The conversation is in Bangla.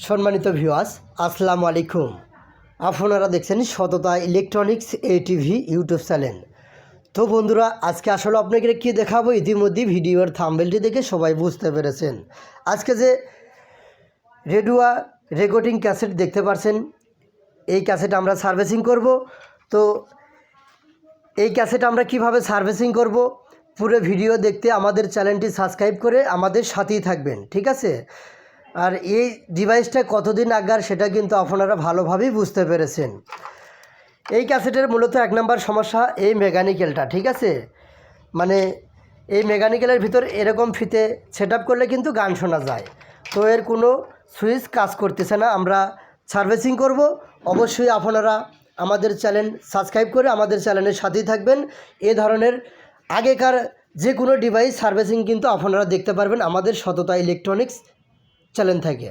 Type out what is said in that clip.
সম্মানিত ভিউয়ার্স, আসসালামু আলাইকুম। আপনারা দেখছেন সততা ইলেকট্রনিক্স ATV ইউটিউব চ্যানেল। তো বন্ধুরা, আজকে আসলে আপনাকে কি দেখাবো, ইতিমধ্যেই ভিডিওর থাম্বনেলটি দেখে সবাই বুঝতে পেরেছেন। আজকে যে রেডুয়া রেকর্ডিং ক্যাসেট দেখতে পাচ্ছেন, এই ক্যাসেট আমরা সার্ভিসিং করব। তো এই ক্যাসেট আমরা কিভাবে সার্ভিসিং করব, পুরো ভিডিও দেখতে আমাদের চ্যানেলটি সাবস্ক্রাইব করে আমাদের সাথেই থাকবেন, ঠিক আছে? আর এই ডিভাইসটা কতদিন আগার সেটা কিন্তু আপনারা ভালোভাবেই বুঝতে পেরেছেন। এই ক্যাসেটের মূলত এক নম্বর সমস্যা এই মেকানিক্যালটা, ঠিক আছে? মানে এই মেকানিক্যালের ভিতর এরকম ফিতে সেট আপ করলে কিন্তু গান শোনা যায়। তো এর কোনো সুইচ কাজ করতেছে না, আমরা সার্ভিসিং করব। অবশ্যই আপনারা আমাদের চ্যানেল সাবস্ক্রাইব করে আমাদের চ্যানেলের সাথেই থাকবেন। এ ধরনের আগেকার যে কোনো ডিভাইস সার্ভিসিং কিন্তু আপনারা দেখতে পারবেন আমাদের সততা ইলেকট্রনিক্স চ্যানেল থেকে।